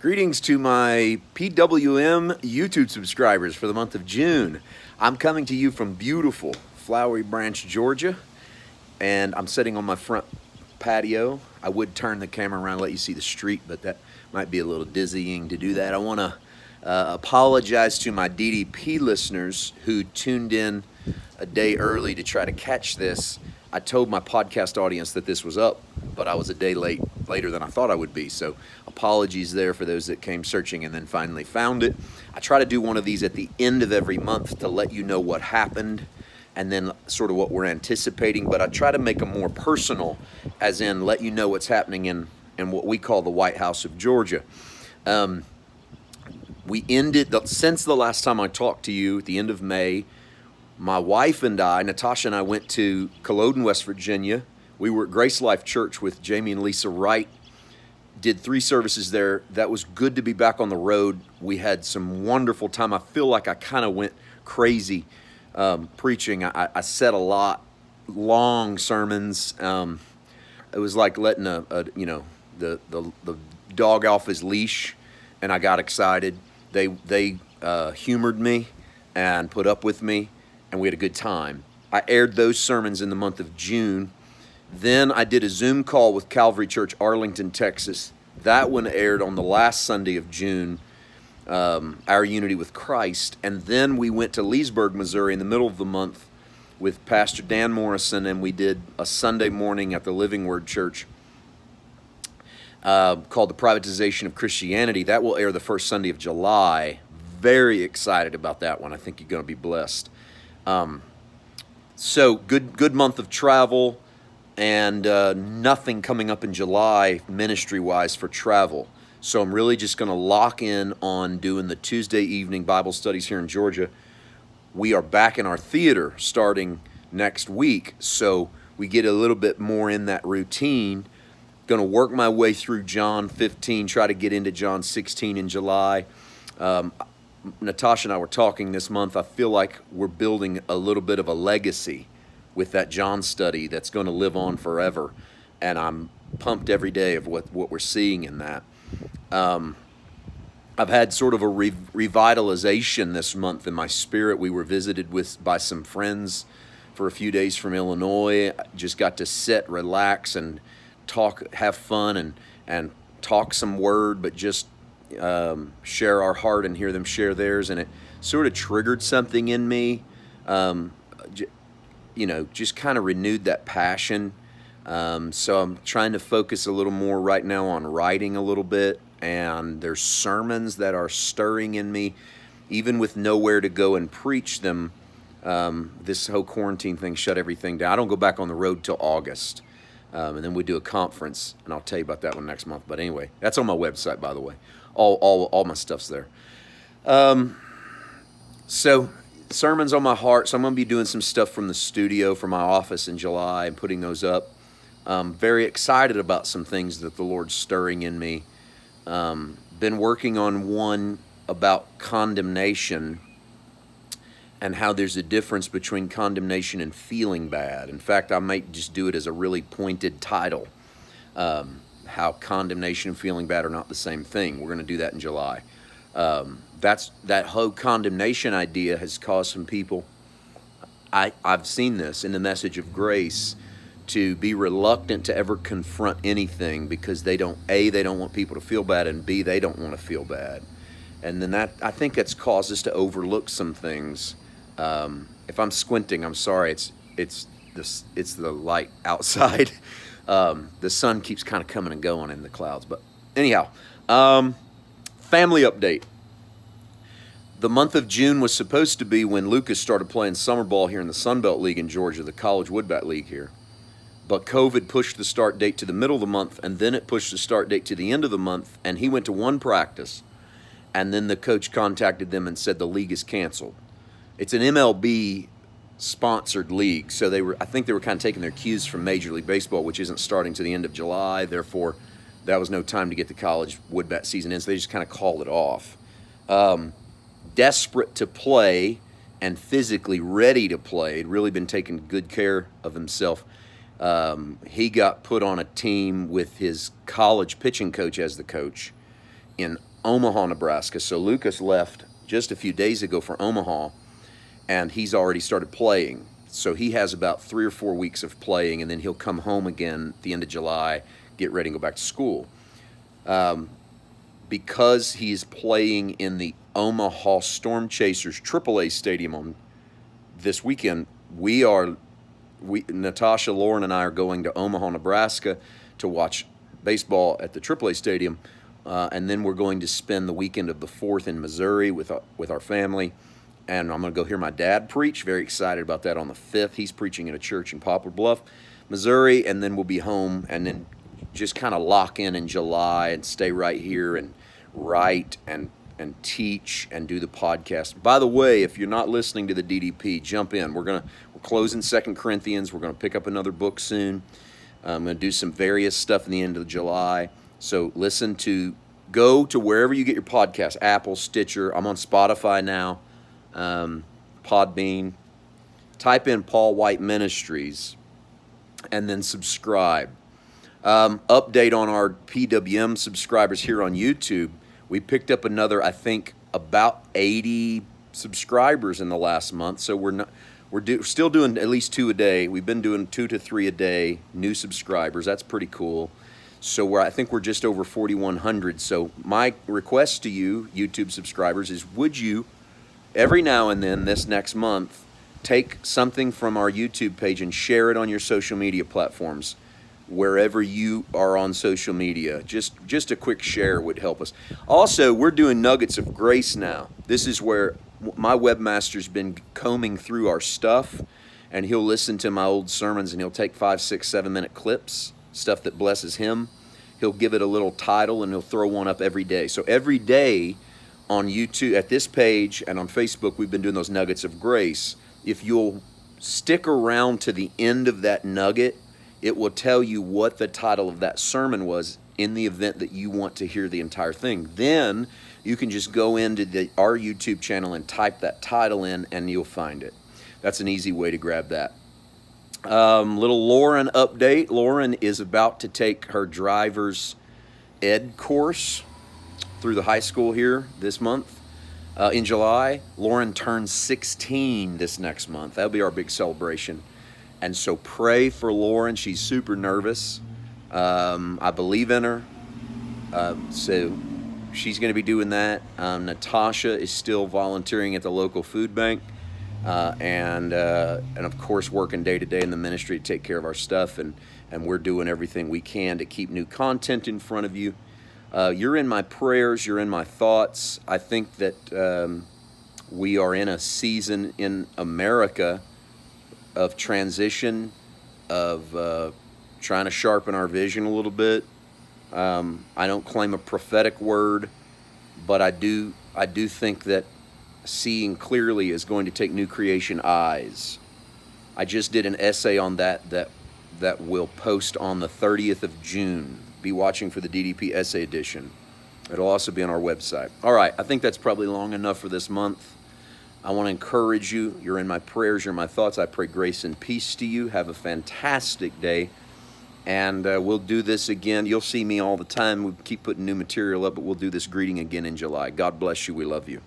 Greetings to my PWM YouTube subscribers for the month of June. I'm coming to you from beautiful Flowery Branch, Georgia, and I'm sitting on my front patio. I would turn the camera around and let you see the street, but that might be a little dizzying to do that. I want to apologize to my DDP listeners who tuned in a day early to try to catch this. I told my podcast audience that this was up, but I was a day later than I thought I would be. So apologies there for those that came searching and then finally found it. I try to do one of these at the end of every month to let you know what happened and then sort of what we're anticipating. But I try to make them more personal, as in let you know what's happening in what we call the White House of Georgia. We ended, since the last time I talked to you at the end of May, my wife and I, Natasha and I, went to Culloden, West Virginia. We were at Grace Life Church with Jamie and Lisa Wright. Did 3 services there. That was good to be back on the road. We had some wonderful time. I feel like I kind of went crazy preaching. I said a lot, long sermons. It was like letting the dog off his leash, and I got excited. They humored me and put up with me, and we had a good time. I aired those sermons in the month of June. Then I did a Zoom call with Calvary Church, Arlington, Texas. That one aired on the last Sunday of June, Our Unity with Christ. And then we went to Leesburg, Missouri in the middle of the month with Pastor Dan Morrison, and we did a Sunday morning at the Living Word Church called The Privatization of Christianity. That will air the first Sunday of July. Very excited about that one. I think you're going to be blessed. So good month of travel, and nothing coming up in July ministry-wise for travel. So I'm really just going to lock in on doing the Tuesday evening Bible studies here in Georgia. We are back in our theater starting next week, so we get a little bit more in that routine. Going to work my way through John 15, try to get into John 16 in July. Natasha and I were talking this month. I feel like we're building a little bit of a legacy with that John study that's going to live on forever, and I'm pumped every day of what we're seeing in that. I've had sort of a revitalization this month in my spirit. We were visited by some friends for a few days from Illinois. I just got to sit, relax, and talk, have fun, and talk some word, but just share our heart and hear them share theirs, and it sort of triggered something in me. Just kind of renewed that passion. So I'm trying to focus a little more right now on writing a little bit, and there's sermons that are stirring in me, even with nowhere to go and preach them. This whole quarantine thing shut everything down. I don't go back on the road till August. And then we do a conference, and I'll tell you about that one next month. But anyway, that's on my website, by the way. All my stuff's there. So sermons on my heart. So I'm going to be doing some stuff from the studio, from my office in July, and putting those up. Very excited about some things that the Lord's stirring in me. Been working on one about condemnation and how there's a difference between condemnation and feeling bad. In fact, I might just do it as a really pointed title. How condemnation and feeling bad are not the same thing. We're going to do that in July. That whole condemnation idea has caused some people, I've seen this in the message of grace, to be reluctant to ever confront anything because they don't want people to feel bad, and B, they don't want to feel bad. And then I think that's caused us to overlook some things. If I'm squinting, I'm sorry. It's the light outside. The sun keeps kind of coming and going in the clouds. But anyhow, family update. The month of June was supposed to be when Lucas started playing summer ball here in the Sun Belt League in Georgia, the College Woodbat League here. But COVID pushed the start date to the middle of the month, and then it pushed the start date to the end of the month, and he went to one practice, and then the coach contacted them and said the league is canceled. It's an MLB-sponsored league, so I think they were kind of taking their cues from Major League Baseball, which isn't starting to the end of July. Therefore, that was no time to get the college woodbat season in, so they just kind of called it off. Desperate to play and physically ready to play, had really been taking good care of himself. He got put on a team with his college pitching coach as the coach in Omaha, Nebraska. So Lucas left just a few days ago for Omaha, and he's already started playing. So he has about 3 or 4 weeks of playing, and then he'll come home again at the end of July, get ready and go back to school. Because he's playing in the Omaha Storm Chasers AAA Stadium on this weekend, Natasha, Lauren, and I are going to Omaha, Nebraska to watch baseball at the AAA Stadium, and then we're going to spend the weekend of the 4th in Missouri with our family, and I'm going to go hear my dad preach. Very excited about that on the 5th. He's preaching at a church in Poplar Bluff, Missouri, and then we'll be home and then just kind of lock in July and stay right here and write and teach and do the podcast. By the way, if you're not listening to the DDP, jump in. We're closing 2 Corinthians. We're going to pick up another book soon. I'm going to do some various stuff in the end of July. So go to wherever you get your podcast, Apple, Stitcher. I'm on Spotify now, Podbean. Type in Paul White Ministries and then subscribe. Update on our PWM subscribers here on YouTube. We picked up another, I think, about 80 subscribers in the last month. So we're still doing at least 2 a day. We've been doing 2 to 3 a day, new subscribers. That's pretty cool. So I think we're just over 4,100. So my request to you, YouTube subscribers, is would you, every now and then this next month, take something from our YouTube page and share it on your social media platforms, wherever you are on social media. Just a quick share would help us. Also, we're doing Nuggets of Grace now. This is where my webmaster's been combing through our stuff, and he'll listen to my old sermons, and he'll take 5, 6, 7-minute clips, stuff that blesses him. He'll give it a little title, and he'll throw one up every day. So every day on YouTube, at this page, and on Facebook, we've been doing those Nuggets of Grace. If you'll stick around to the end of that nugget, it will tell you what the title of that sermon was in the event that you want to hear the entire thing. Then you can just go into our YouTube channel and type that title in, and you'll find it. That's an easy way to grab that. Little Lauren update. Lauren is about to take her driver's ed course through the high school here this month. In July, Lauren turns 16 this next month. That'll be our big celebration. And so pray for Lauren. She's super nervous. I believe in her. So she's going to be doing that. Natasha is still volunteering at the local food bank. And of course, working day to day in the ministry to take care of our stuff. And we're doing everything we can to keep new content in front of you. You're in my prayers. You're in my thoughts. I think that we are in a season in America of transition, of trying to sharpen our vision a little bit. I don't claim a prophetic word, but I do think that seeing clearly is going to take new creation eyes. I just did an essay on that will post on the 30th of June. Be watching for the DDP essay edition. It'll also be on our website. All right, I think that's probably long enough for this month. I want to encourage you. You're in my prayers. You're in my thoughts. I pray grace and peace to you. Have a fantastic day. And we'll do this again. You'll see me all the time. We keep putting new material up, but we'll do this greeting again in July. God bless you. We love you.